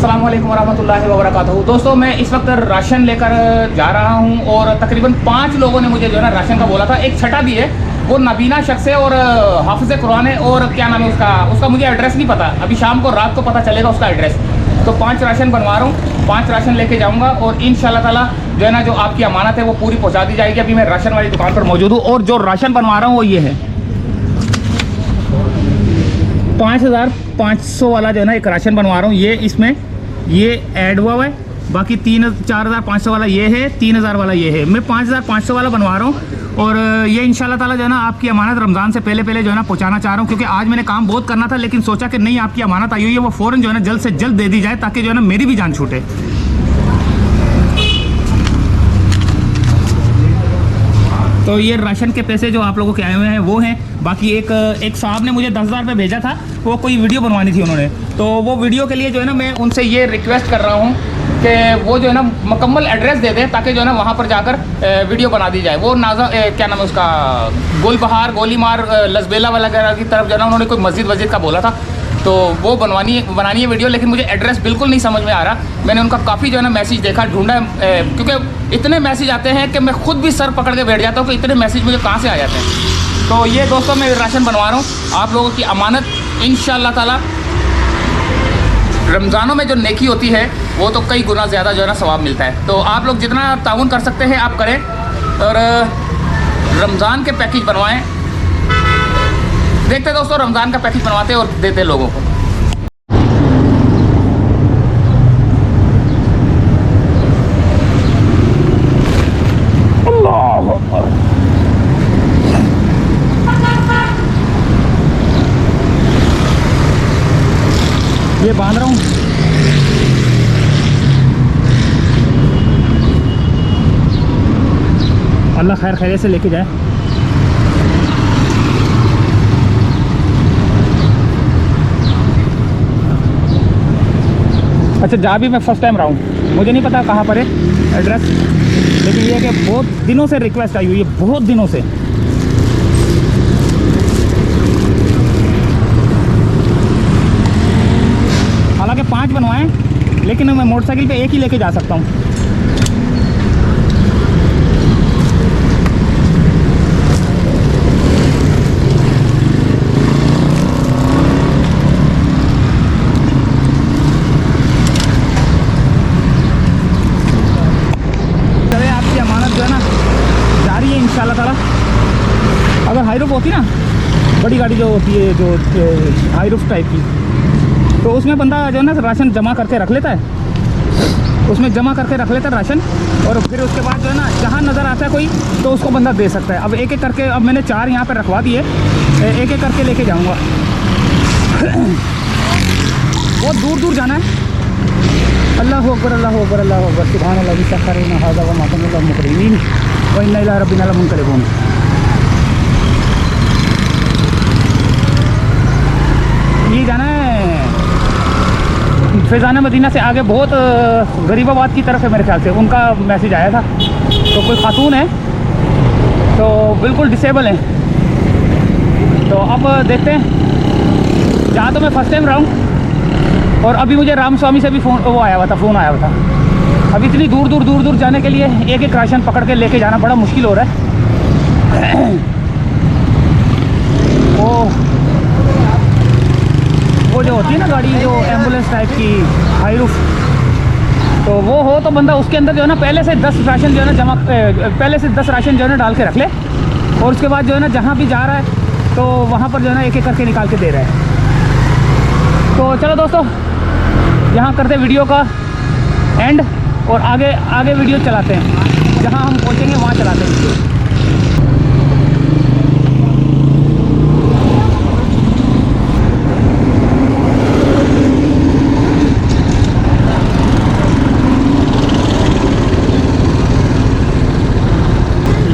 अस्सलाम वालेकुम वरहमतुल्लाहि वबरकातुहू। दोस्तों मैं इस वक्त राशन लेकर जा रहा हूं और तकरीबन 5 लोगों ने मुझे जो है ना राशन का बोला था। एक छठा भी है, वो नबीना शख्स है और हाफिज़ कुरान है और क्या नाम है उसका मुझे एड्रेस नहीं पता। अभी शाम को रात को पता चलेगा उसका एड्रेस। तो 5 राशन बनवा रहा हूँ, 5 राशन लेके जाऊँगा और इंशाल्लाह ताला जो है ना जो आपकी अमानत है वो पूरी पहुँचा दी जाएगी। अभी मैं राशन वाली दुकान पर मौजूद हूँ और जो राशन बनवा रहा हूँ वो ये है 5500 वाला जो है ना एक राशन बनवा रहा हूँ। ये इसमें ये ऐड हुआ है, बाकी 4500 वाला ये है, 3000 वाला ये है। मैं 5500 वाला बनवा रहा हूँ और ये इंशाल्लाह ताला जो है ना आपकी अमानत रमज़ान से पहले जो है ना पहुँचाना चाह रहा हूँ, क्योंकि आज मैंने काम बहुत करना था लेकिन सोचा कि नहीं, आपकी अमानत आई हुई है वो फ़ौरन जो है ना जल्द से जल्द दे दी जाए ताकि जो है ना मेरी भी जान छूटे। तो ये राशन के पैसे जो आप लोगों के आए हुए हैं वो हैं। बाकी एक साहब ने मुझे 10,000 रुपये भेजा था, वो कोई वीडियो बनवानी थी उन्होंने, तो वो वीडियो के लिए जो है ना मैं उनसे ये रिक्वेस्ट कर रहा हूँ कि वो जो है ना मुकम्मल एड्रेस दे दें ताकि जो है ना वहाँ पर जाकर वीडियो बना दी जाए। वो नाजा क्या नाम है उसका, गुलबहार गोलीमार लसबेला वगैरह की तरफ जो है ना उन्होंने कोई मस्जिद का बोला था, तो वो बनानी है वीडियो, लेकिन मुझे एड्रेस बिल्कुल नहीं समझ में आ रहा। मैंने उनका काफ़ी जो है ना मैसेज देखा, ढूंढा, क्योंकि इतने मैसेज आते हैं कि मैं खुद भी सर पकड़ के बैठ जाता हूँ कि इतने मैसेज मुझे कहाँ से आ जाते हैं। तो ये दोस्तों मैं राशन बनवा रहा हूँ, आप लोगों की अमानत इंशाल्लाह ताला। रमज़ानों में जो नेकी होती है वो तो कई गुना ज़्यादा जो है ना सवाब मिलता है। तो आप लोग जितना ताउन कर सकते हैं आप करें और रमज़ान के पैकेज बनवाएं। देखते दोस्तों रमज़ान का पैकेज बनवाते और देते लोगों को। अल्लाह अकबर। ये बांध रहा हूँ। अल्लाह खैर खैरियत से लेके जाए। अच्छा, जा भी मैं फ़र्स्ट टाइम रहा हूँ, मुझे नहीं पता कहाँ पर है एड्रेस, लेकिन ये है कि बहुत दिनों से रिक्वेस्ट आई हुई है, बहुत दिनों से। हालांकि 5 बनवाएं लेकिन मैं मोटरसाइकिल पे एक ही लेके जा सकता हूँ। इंशाल्लाह ताला अगर हाई रूफ होती ना, बड़ी गाड़ी जो होती है जो हाई रूफ टाइप की, तो उसमें बंदा जो है ना राशन जमा करके रख लेता है, उसमें जमा करके रख लेता है राशन, और फिर उसके बाद जो है ना जहाँ नज़र आता है कोई तो उसको बंदा दे सकता है। अब एक एक करके, अब मैंने 4 यहाँ पर रखवा दिए, एक एक करके लेके जाऊँगा। बहुत दूर दूर जाना है। अल्लाहु अकबर अल्लाहु अकबर अल्लाहु अकबर। सुभानअल्लाह सखरना हाज़ा व मा कुन्ना लहु मुक़रिनीन व इन्ना इला रब्बिना लमुनक़लिबून। ये जाना है फैज़ाना मदीना से आगे, बहुत गरीबाबाद की तरफ है मेरे ख्याल से। उनका मैसेज आया था, तो कोई खातून है तो बिल्कुल डिसेबल है। तो अब देखते हैं। जहाँ तो मैं फर्स्ट टाइम रहा हूँ और अभी मुझे राम स्वामी से भी फ़ोन आया हुआ था। अब इतनी दूर दूर जाने के लिए एक एक राशन पकड़ के लेके जाना बड़ा मुश्किल हो रहा है। वो जो होती है ना गाड़ी, जो एम्बुलेंस टाइप की हाई रूफ, तो वो हो तो बंदा उसके अंदर जो है ना पहले से 10 राशन जो है ना पहले से 10 राशन जो है ना डाल के रख ले, और उसके बाद जो है ना जहाँ भी जा रहा है तो वहाँ पर जो है ना एक एक करके निकाल के दे रहा है। तो चलो दोस्तों, यहाँ करते वीडियो का एंड और आगे वीडियो चलाते हैं। जहाँ हम पहुँचेंगे वहाँ चलाते हैं वीडियो।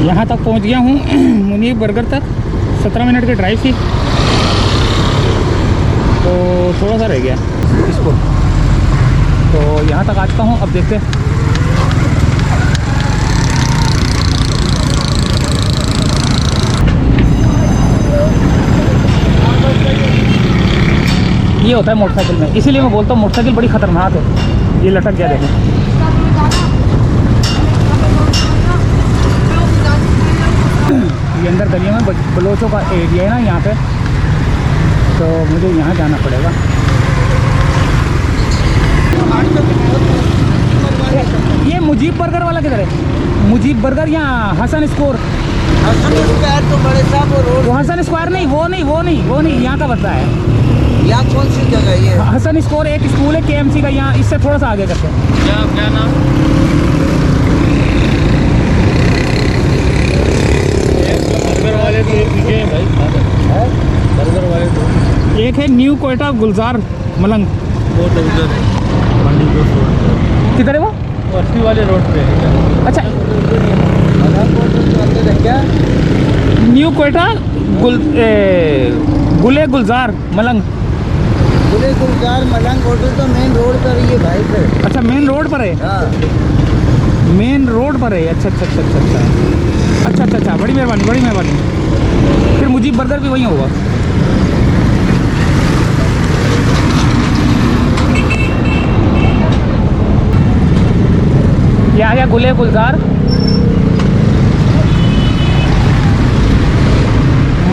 यहाँ तक पहुँच गया हूँ मुनीर बर्गर तक। 17 मिनट की ड्राइव थी, तो थोड़ा सा रह गया इसको। तो यहाँ तक आ चुका हूँ, अब देखते हैं। ये होता है मोटरसाइकिल में, इसीलिए मैं बोलता हूँ मोटरसाइकिल बड़ी खतरनाक है। ये लटक गया देखो। ये अंदर गलियों में बलोचों का एरिया है ना यहाँ पे, तो मुझे यहाँ जाना पड़ेगा। ये मुजीब बर्गर वाला किधर है? मुजीब बर्गर या हसन स्कोर? हसन स्क्वायर तो बड़े साहब वो रोड। वो हसन स्क्वायर नहीं, वो नहीं यहाँ का बता है। यहाँ कौन सी जगह ये? हसन स्कोर एक स्कूल है KMC का, यहाँ इससे थोड़ा सा आगे करके। क्या नाम? बर्गर वाले तो पीछे हैं भाई। बर्गर वाले तो एक है न्यू कोयटा गुलजार मलंग, वो तो उधर है मंडी रोड। किधर है वो? 80 वाले रोड पे है। अच्छा, क्या न्यू कोयटा गुलजार मलंग। गुले गुलजार मलंग होटल तो मेन रोड पर ही है भाई सर। अच्छा, मेन रोड पर है। हाँ मेन रोड पर है। अच्छा अच्छा अच्छा अच्छा अच्छा अच्छा अच्छा अच्छा, बड़ी मेहरबानी, बड़ी मेहरबानी। फिर मुजीब बर्गर भी वहीं होगा। ये आ गया गुले गुलजार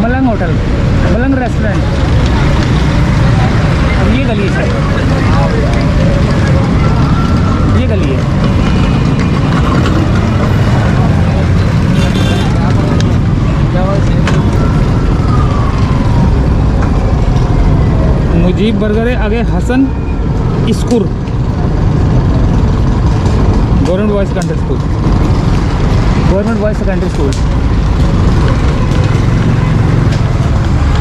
मलंग होटल, मलंग रेस्टोरेंट। अब ये गली है, ये गली है। मुजीब बर्गर है, आगे हसन स्कूर government boys secondary school, government boys secondary school,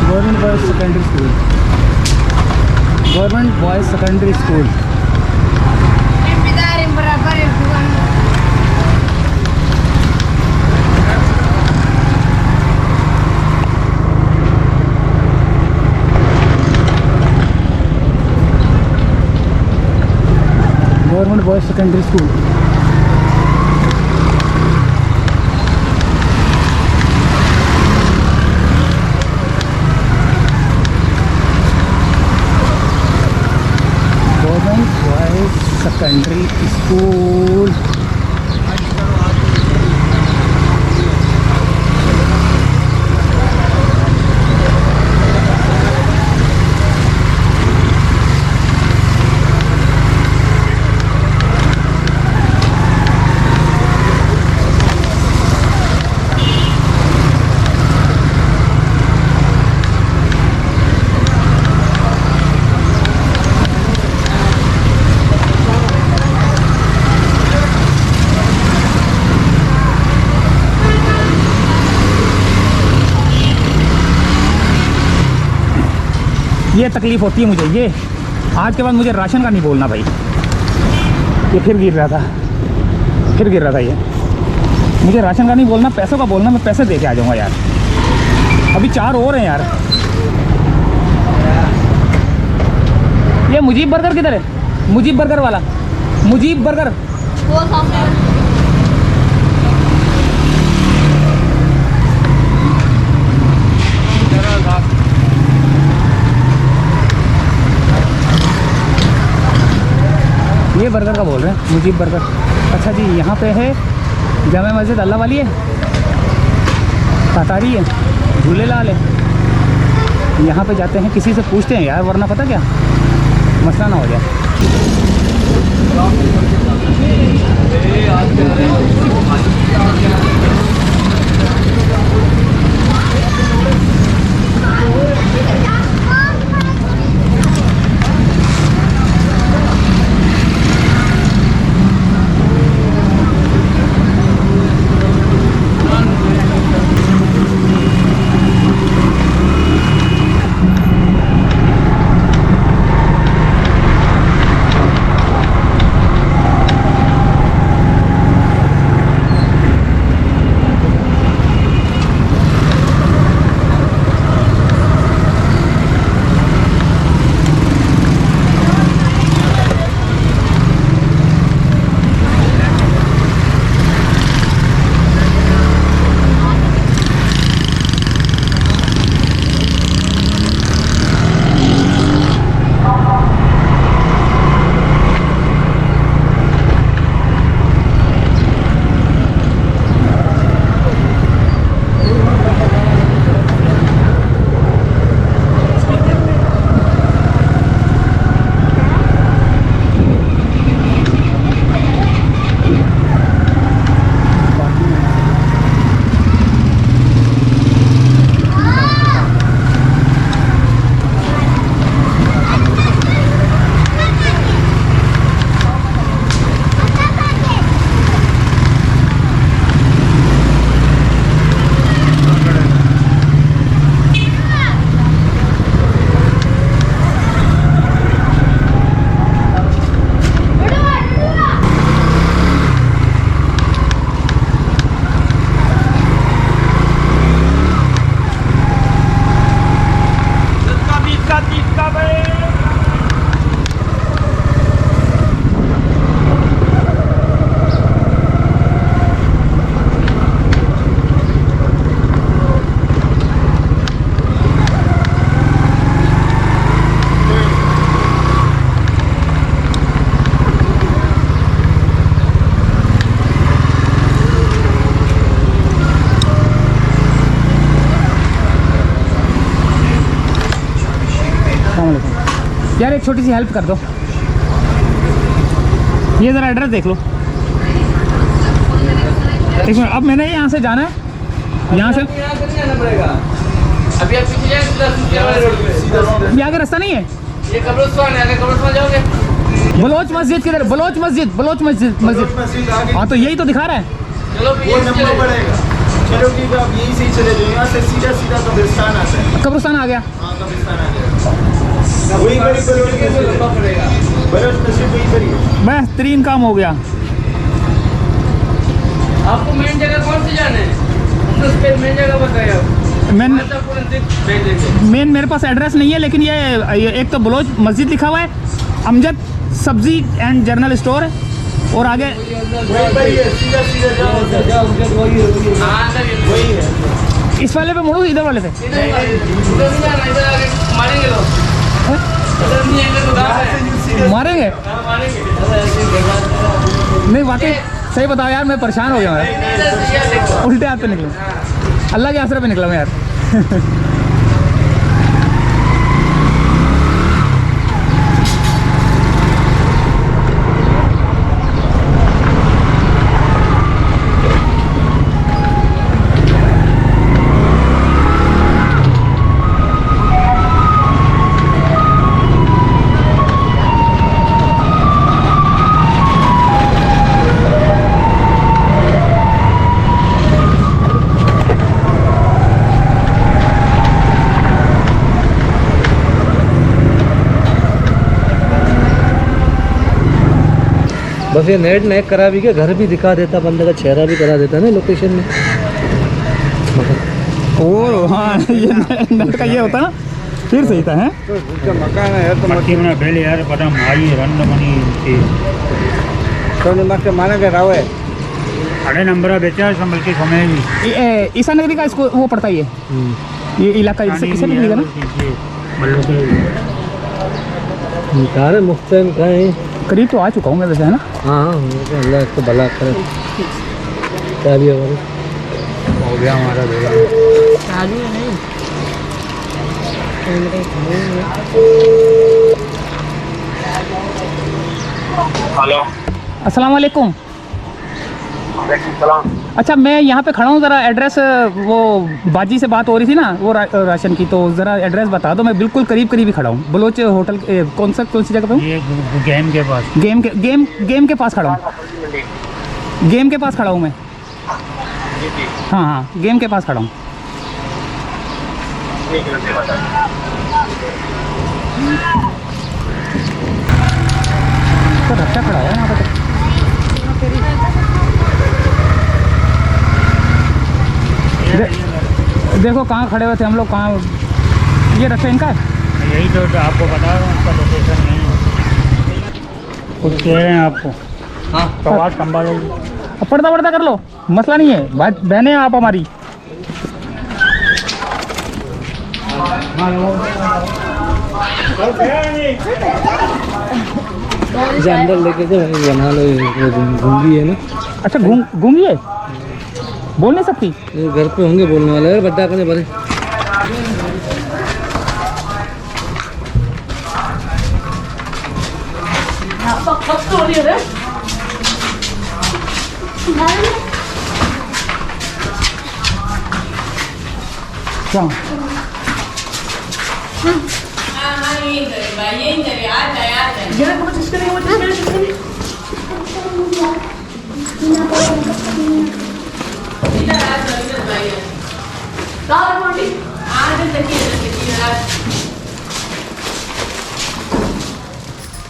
government boys secondary school, government boys secondary school. Government boys secondary school. Government boys secondary school. ये तकलीफ़ होती है मुझे, ये आज के बाद मुझे राशन का नहीं बोलना भाई। ये फिर गिर रहा था, फिर गिर रहा था। ये मुझे राशन का नहीं बोलना, पैसों का बोलना। मैं पैसे दे के आ जाऊँगा यार। अभी 4 और हैं यार। ये मुजीब बर्गर किधर है? मुजीब बर्गर वाला, मुजीब बर्गर वो सामने। ये बर्गर का बोल रहे हैं, मुजीब बर्गर। अच्छा जी, यहाँ पे है जामा मस्जिद अल्लाह वाली है, तातारी है, झूलेलाल है। यहाँ पे जाते हैं, किसी से पूछते हैं यार, वरना पता क्या मसला ना हो जाए। छोटी सी हेल्प कर दो, ये ज़रा एड्रेस देख लो। एक मिनट, अब मैंने यहाँ से जाना है, यहाँ से अभी आप पीछे जाए सीधा वाले रोड पे, ये आगे रास्ता नहीं है। ये कब्रिस्तान है, आगे कब्रिस्तान जाओगे। बलोच मस्जिद किधर? बलोच मस्जिद, बलोच मस्जिद, मस्जिद। हाँ तो यही तो दिखा रहा है। चलो वो नंबर पड़ेगा। चलो ठीक है, आप यहीं से ही चले जाओ, यहाँ से सीधा सीधा कब्रिस्तान आता है। कब्रिस्तान आ गया। हाँ कब्रिस्तान आ जाएगा, वही बड़ी लंबा पड़ेगा। बरस नसीब वही करिए। बेहतरीन काम हो गया। आपको मेन जगह कौन सी जाना है? उस पे मेन जगह बताइए आप। मेन आपको भेज देंगे। मेन मेरे पास एड्रेस नहीं है, लेकिन ये एक तो बलोच मस्जिद लिखा हुआ है, अमजद सब्जी एंड जनरल स्टोर है, और आगे वही पर ही है, सीधा सीधा जाओ, हाँ अंदर ही वही है। इस वाले पे मुड़ो, इधर वाले पे। इधर नहीं जाना, इधर आगे मारेंगे लोग। इधर नहीं आएंगे तो गाँव है। मारेंगे? हाँ, मारेंगे। नहीं वाकई सही बताओ यार, मैं परेशान हो गया मैं, इधर से ये देखो। उल्टे हाथ पे निकला, अल्लाह के आसरे पे निकला मैं यार। बस ये नेट नेक करा भी के घर भी दिखा देता, बंदे का चेहरा भी करा देता ना लोकेशन में। ओ हाँ, ये नेट का ये होता ना, फिर सही था है। मकान है तो मक्की में पहले यार पता माई रन मनी थी तो निमक के माना के राव है। अड़े नंबर बेचा संभल के समय भी ईसा नगरी का इसको वो पड़ता ही है, ये इलाका इसे निकलेगा ना। निकाल मुख्तन का है, करीब तो आ चुका हूँ मैं वैसे, है ना। हाँ अल्लाह इसको भला करे। क्या भी होगा हो गया हमारा बेगा। हेलो, अस्सलाम वालेकुम। अच्छा मैं यहाँ पे खड़ा हूँ, ज़रा एड्रेस, वो बाजी से बात हो रही थी ना वो राशन की, तो ज़रा एड्रेस बता दो। मैं बिल्कुल करीब करीब ही खड़ा हूँ, बलोच होटल कौन सी जगह पे हूँ? ये गेम के पास, गेम के पास खड़ा हूँ, गेम के पास खड़ा हूँ मैं। हाँ हाँ, गेम के पास खड़ा हूँ। तो रक्षा खड़ा है यहाँ पे। देखो कहाँ खड़े हुए थे हम लोग, कहाँ ये रक्षा इनका है। यही तो आपको बता रहा हूँ, उसका लोकेशन नहीं है। कुछ कह रहे हैं आपको? हाँ तो बात संभालो। अब पर्दा कर लो, मसला नहीं है, बहने आप हमारी। अंदर लेके तो बना लो, घूंगी है ना। अच्छा गूंगी है, बोल नहीं सकती। ये घर पे होंगे बोलने वाले यार, बड्डा करने वाले।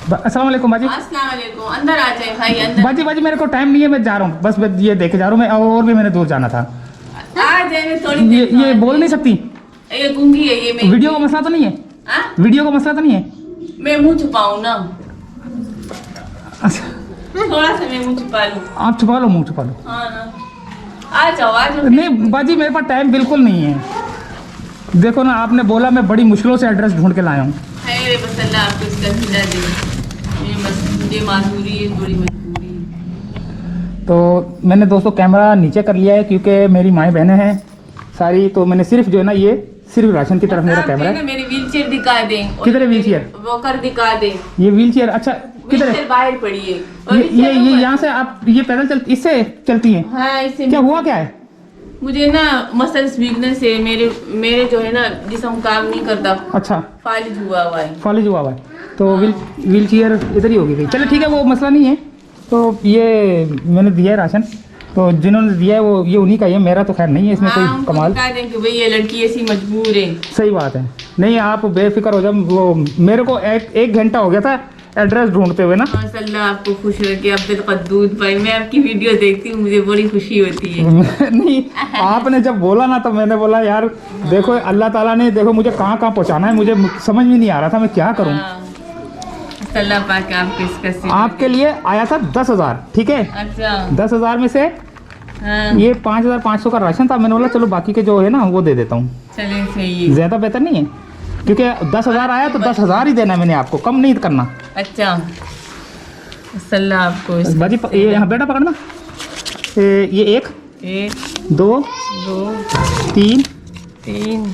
क्या अस्सलाम वालेकुम बाजी। अस्सलाम वालेकुम, अंदर आ जाए भाई, अंदर बाजी मेरे को टाइम नहीं है, मैं जा रहा हूँ, बस मैं ये देखे जा रहा हूँ मैं, और भी मैंने दूर जाना था। आ जाए, मैं थोड़ी ये देर ये बोल नहीं सकती। ये गूंगी है, ये मैं वीडियो का मसला तो नहीं है? हाँ? वीडियो का मसला तो नहीं है? मैं मुंह छुपाऊं ना, अच्छा थोड़ा सा मैं मुंह छुपा लूं। आप छुपा लो, मुंह छुपा लो। हाँ ना, आ जाओ आ जाओ। नहीं बाजी मेरे पास टाइम बिल्कुल नहीं है। देखो ना, आपने बोला, मैं बड़ी मुश्किलों से एड्रेस ढूंढ के लाया हूँ। खैर बस अल्लाह आपको इसका हिला दे, मुझे माजूरी है, थोड़ी मजबूरी है। तो मैंने दोस्तों कैमरा नीचे कर लिया है, क्योंकि मेरी माएँ बहनें हैं सारी, तो मैंने सिर्फ जो है ना ये सिर्फ राशन की तरफ मेरा आप कैमरा जो है। ना मेरी व्हीलचेयर दिखा दें। और किधर है व्हीलचेयर? वो कर दिखा दें। ये व्हीलचेयर, अच्छा किधर है? व्हीलचेयर बाहर पड़ी है। और ये व्हीलचेयर ऊपर- यहाँ से आप ये पैदल चलती, इससे चलती हैं? हाँ, इससे क्या हुआ क्या है? मुझे ना मसल्स वीकनेस है, मेरे जो है ना जिस्म काम नहीं करता, अच्छा, फालिज हुआ हुआ है। फॉलेज हुआ हुआ है, तो व्हील चेयर इधर ही होगी कहीं। चलो ठीक है, वो मसला नहीं है। तो ये मैंने दिया है राशन, तो जिन्होंने दिया है वो ये उन्हीं का ही है, मेरा तो खैर नहीं है इसमें हाँ, कोई उनको कमाल। बता दें कि भाई ये लड़की ऐसी मजबूर है। सही बात है, नहीं आप बेफिक्र हो जाओ। वो मेरे को एक घंटा हो गया था एड्रेस ढूंढते हुए ना। माशाल्लाह, आपको खुश रखे, अब तक दूध पाई। मैं आपकी वीडियो देखती हूँ, मुझे बड़ी खुशी होती है। नहीं, आपने जब बोला ना तो मैंने बोला यार देखो अल्लाह ताला ने देखो मुझे कहाँ कहाँ पहुँचाना है, मुझे समझ में नहीं आ रहा था मैं क्या करूँ। हाँ। अल्लाह पाक आपको इसका सिला आपके लिए आया था 10,000, ठीक है। दे। अच्छा। 10,000 में से हाँ, ये 5,500 का राशन था। मैंने बोला चलो बाकी के जो है ना वो दे देता हूँ, चलें सही है। ज्यादा बेहतर नहीं है, क्योंकि 10,000 आया तो 10,000 ही देना है मैंने आपको, कम नहीं करना। अच्छा, अल्लाह आपको बाजी ये यहाँ बेटा पकड़ना। ये 1 1 2 2 3 3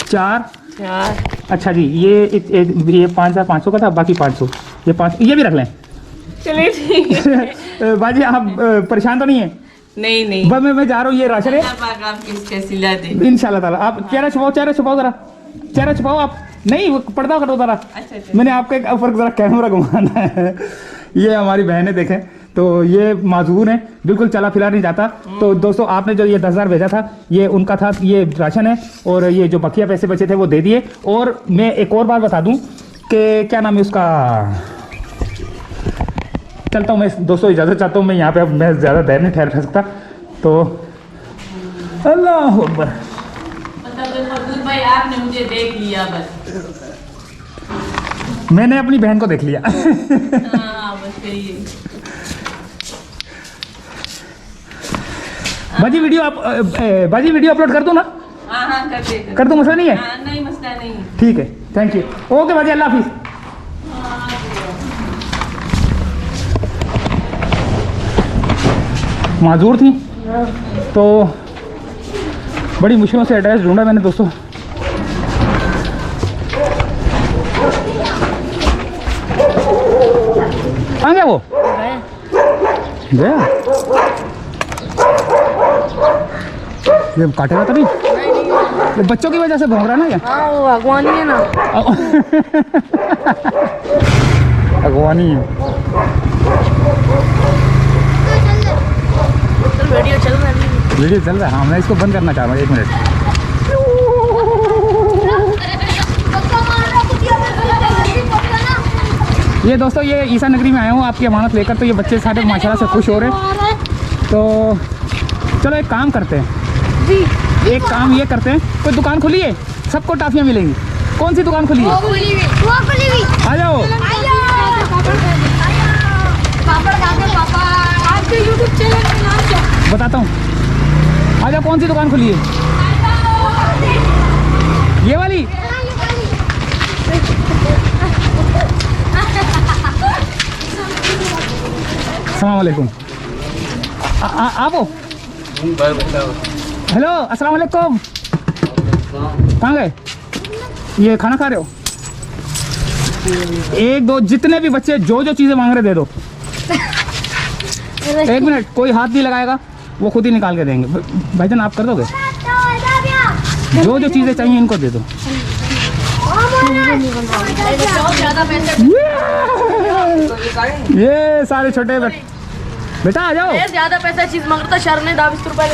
4। 4। अच्छा जी, ये 5,500 का था, बाकी 500 ये 5 ये भी रख लें। चलिए ठीक है। बाजी आप परेशान तो नहीं है? नहीं नहीं, बस मैं जा रहा हूँ, ये राशन है अल्लाह पाक आपको इसका सिला दे। इंशाल्लाह ताला। आप चेहरा छुपाओ जरा, चेहरा छुपाओ आप। नहीं वो पर्दा करो जरा। अच्छा। मैंने आपको एक ऊपर जरा कैमरा घुमाना है। ये हमारी बहनें देखें, तो ये माजूर है, बिल्कुल चला फिरा नहीं जाता। तो दोस्तों आपने जो ये 10,000 भेजा था ये उनका था, ये राशन है, और ये जो बकिया पैसे बचे थे वो दे दिए। और मैं एक और बात बता दूं कि क्या नाम है उसका, चलता हूँ मैं दोस्तों, इजाज़त चाहता हूँ मैं यहाँ पे, अब मैं ज़्यादा देर नहीं ठहर सकता। तो अल्लाह अकबर। मतलब मजदूर भाई आपने मुझे देख लिया बस। मैंने अपनी बहन को देख लिया। हाँ बस यही है। बाजी वीडियो अपलोड कर दूँ ना? हाँ हाँ कर दूँ, मसला नहीं है? हाँ नहीं मसला नहीं। ठीक है, थैंक यू। ओके बाजी, अल्लाह हाफिज़। माजूर थी तो बड़ी मुश्किलों से एड्रेस ढूंढा मैंने दोस्तों। आ गया वो गया, ये काटेगा तो नहीं? ये बच्चों की वजह से भौंक रहा है ना क्या? हाँ वो भगवानी है ना। अगवानी है। वीडियो चल रहा है। वीडियो चल रहा है, हाँ मैं इसको बंद करना चाह रहा हूँ, 1 मिनट। ये दोस्तों ये ईसा नगरी में आया हूँ आपकी अमानत लेकर, तो ये बच्चे सारे माशाल्लाह से खुश हो रहे हैं। तो चलो एक काम करते हैं, एक काम ये करते हैं, कोई दुकान खुली है, सबको टॉफियाँ मिलेंगी। कौन सी दुकान खुली है? आ जाओ। बताता हूँ, आ जाओ। कौन सी दुकान खुली है? ये वाली? अस्सलाम वालेकुम। आप हो? हेलो, अस्सलाम वालेकुम। कहाँ गए? ये खाना खा रहे हो? 1 2 जितने भी बच्चे जो चीज़ें मांग रहे दे दो। 1 मिनट, कोई हाथ नहीं लगाएगा, वो खुद ही निकाल के देंगे। भाईजान आप कर दोगे? जो चीज़ें चाहिए इनको दे दो। ये सारे छोटे बेटा आ जाओ। ज्यादा पैसा चीज मांगता शर ने 20 रुपए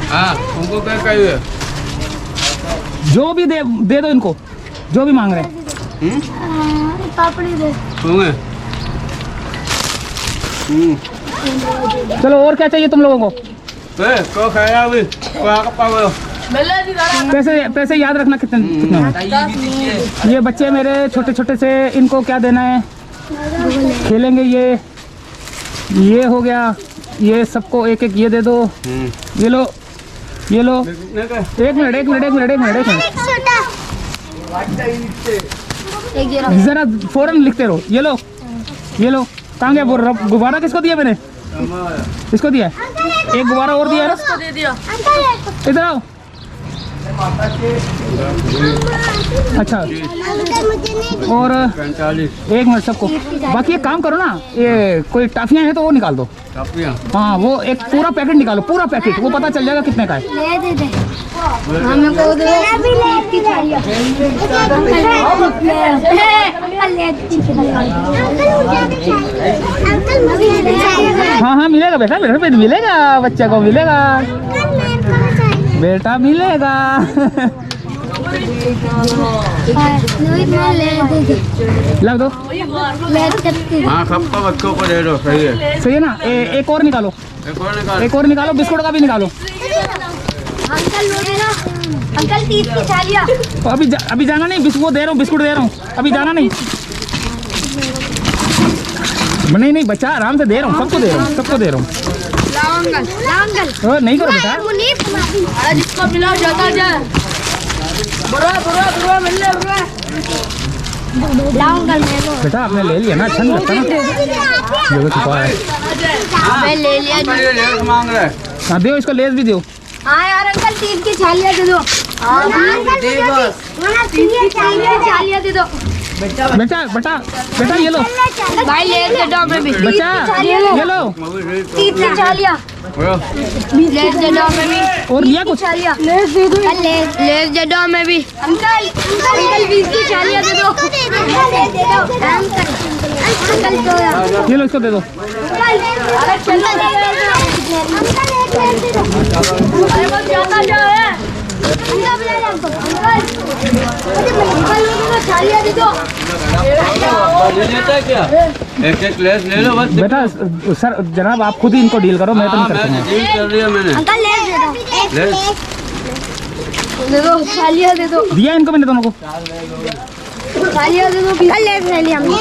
हाँ उनको क्या चाहिए? जो भी दे दो इनको, जो भी मांग रहे हैं। पापड़ी दे। होंगे चलो और क्या चाहिए तुम लोगों को? को खाया अभी को पाओ पैसे याद रखना कितने हैं। ये बच्चे मेरे छोटे छोटे से, इनको क्या देना है? खेलेंगे ये हो गया, ये सबको एक एक ये दे दो। ये लो ये लो, कितने का? एक मिनट एक मिनट एक मिनट एक मिनट एक मिनट, जरा फौरन लिखते रहो। ये लो, ये लो, कहाँ गया वो गुब्बारा? किसको दिया मैंने? इसको दिया, एक गुब्बारा और दिया है ना, दे दिया। इधर आओ। अच्छा, और 45 एक मिनट सबको। बाकी एक काम करो ना, ये कोई टाफियाँ हैं तो वो निकाल दो। कापियाँ। हाँ, वो एक पूरा पैकेट निकालो, पूरा पैकेट, वो पता चल जाएगा कितने का है। हाँ हाँ मिलेगा बेटा, बेटा मिलेगा, बच्चे को मिलेगा, बेटा मिलेगा। लग दो। हाँ सबका बच्चों को दे दो, सही है। सही है ना? एक और निकालो, एक और निकाल। एक और निकालो, बिस्कुट का भी निकालो। अंकल 30 की थालियाँ। तो अभी जाना नहीं, बिस्कुट दे रहा हूँ, बिस्कुट दे रहा हूँ, अभी जाना नहीं। नहीं नहीं बच्चा, आराम से दे रहा हूँ, सबको दे रहा हूँ, सबको दे रहा हूँ। नहीं करो बेटा, जिसको मिला जाता जाए। बुरा मिल रहा है। बेटा आपने ले लिया ना, अच्छा नहीं लगता ना। देखो छुपा है। मैं ले लिया। ये लेस मांग रहा है। हाँ दो, इसको लेस भी दो। हाँ यार अंकल 30 की थालियाँ दे दो। थालियाँ दे दो। बेटा बेटा बेटा ये लो, भाई ले दो हमें भी। बच्चा ये लो। 30 की थालियाँ। ले दे दो हमें भी। और लिया कुछ? लेस दे दो। लेस दे दो हमें भी। अंकल 20 की थालियाँ दे दो। अंकल दो यार। ये लो, इसको दे दो। ले लेता है क्या? एक एक लेस ले लो बस। बेटा सर जनाब आप खुद ही इनको डील करो, मैं तो नहीं कर मैंने सकता। डील कर दिया मैंने। अंकल लेस दे दो। लेस दे दो, थालियाँ दे दो। दिया इनको मैंने दोनों को। थालियाँ दे दो। अंकल लेस ले लिया हमने।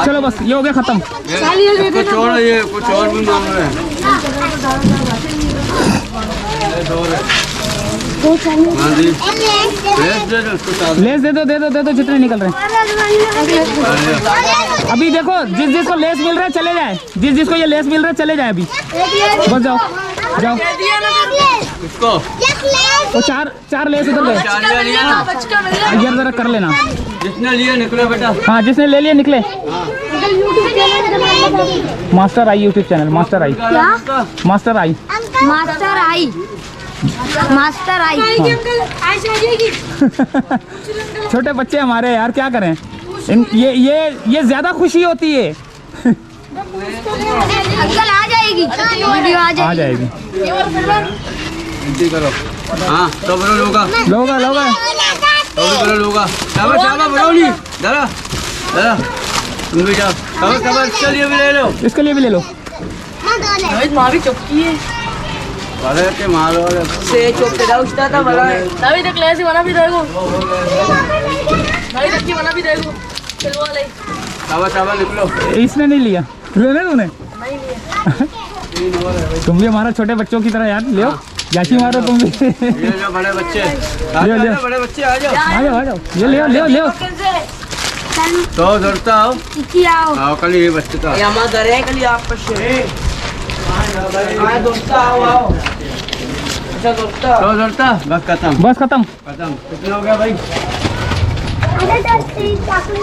चलो बस ये हो गया खत्म। कुछ और, ये कुछ और भी मांग रहे हैं। हाँ जी, लेस दे दो उसको साथ। लेस दे दो दे दो दे दो, जितने निकल रहे हैं। अभी देखो जिस जिसको लेस मिल रहा है चले जाए, जिस जिसको ये लेस मिल रहा है चले जाए अभी। बस जाओ जाओ। किसको? वो चार लेस उधर गए। चालिया लिया ना? यार जरा कर लेना। जिसने लिए निकलो बेटा। हाँ जिसने ले लिया निकले। मास्टर आई यूट्यूब चैनल, मास्टर आई, मास्टर आई, मास्टर आई। मास्टर आई। छोटे बच्चे हमारे यार, क्या करें। ये ज्यादा खुशी होती है। अंकल आ जाएगी वीडियो, आ जाएगी। गिनती करो। हाँ तो बोलो लोगा लोगा लोगा तो भी बोलो लोगा। शाबाश शाबाश बोलो नहीं। जरा जरा तुम भी जाओ। शाबाश शाबाश, इसके लिए भी ले लो। इसके लिए भी ले लो। माँ भी चुपकी है। अरे के मारो से चुपके जाओ, उसका था बड़ा है। नवी तक ले ऐसे बना भी देखो। नवी तक की बना भी देखो। चलो वाले। शाबाश शाबाश निकलो। इसने नहीं लिया, लेना तूने। तुम भी हमारा छोटे बच्चों की तरह यार ले आओ, जाची मारो तुम भी। ये जो बड़े बच्चे ले आओ। बड़े बच्चे आ जाओ। आ जाओ आ जाओ, ये ले आओ ले आओ ले आओ। तो धरता आओ आओ, कल ये बच्चे तो यहाँ घर है कल आप पर तो धरता बस खत्म बस खत्म। खत्म। कितना हो गया भाई?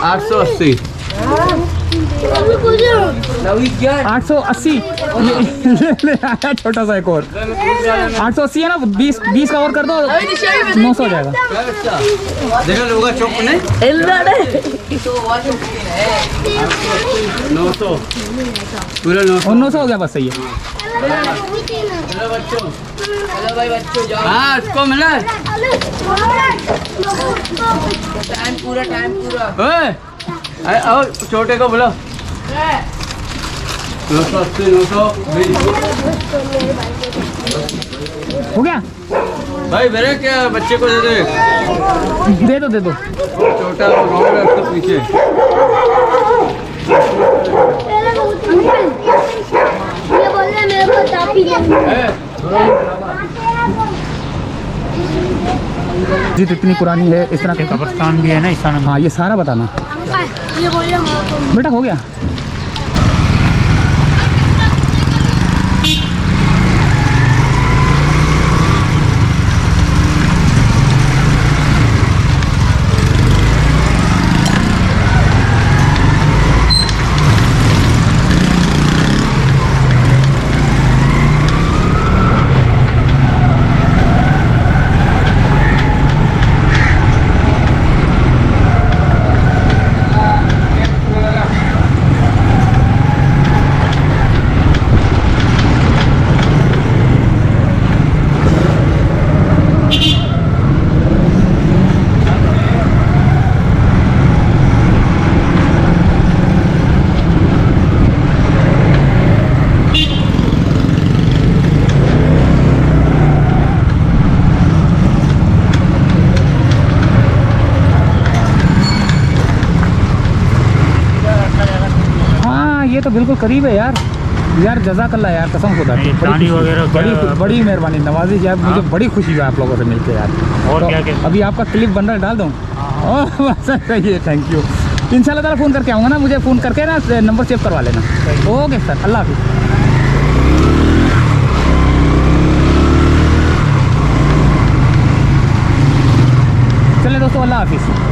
880। 880 आया छोटा सा एक और। 880 है ना, 20 का और कर दो, 900 हो जाएगा। देखो लोग चौक नहीं 900 पूरा 900। और 900 हो गया, बस सही है। चलो बच्चों, हाँ इसको मिला टाइम पूरा ओए, आओ छोटे को बोलो। 980 920 हो गया भाई। मेरे क्या बच्चे को दे दे। दे दो छोटा राउंड है उसके पीछे। ये बोल रहे मेरे को तापी मस्जिद इतनी पुरानी है, इस तरह के कब्रिस्तान भी है ना ईसा नगर। हाँ ये सारा बताना ये बोल रहे बेटा, हो गया। ये तो बिल्कुल करीब है यार। यार जज़ाकल्लाह यार, कसम खुदा की पानी वगैरह बड़ी मेहरबानी नवाजी यार, मुझे बड़ी खुशी हुई आप लोगों से मिलके यार। और तो क्या क्या अभी आपका क्लिप बन रहा है, डाल दूँ? सही है, थैंक यू। इंशाल्लाह ताला फ़ोन करके आऊँगा ना, मुझे फ़ोन करके ना नंबर सेव करवा लेना। ओके सर, अल्लाह हाफिज़। चलिए दोस्तों, अल्लाह हाफिज़।